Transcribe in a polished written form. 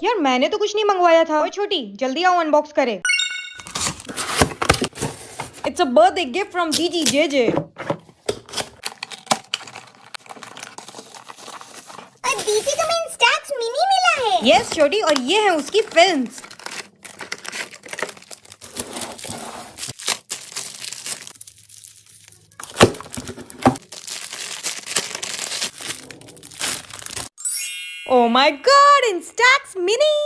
यार मैंने तो कुछ नहीं मंगवाया था। ओए छोटी, जल्दी आओ अनबॉक्स करे। It's a birthday gift from जीजी जेजे। और दीदी तुम्हें इंस्टैक्स मिनी मिला है। यस छोटी, और ये है उसकी films. Oh my god, Instax Mini!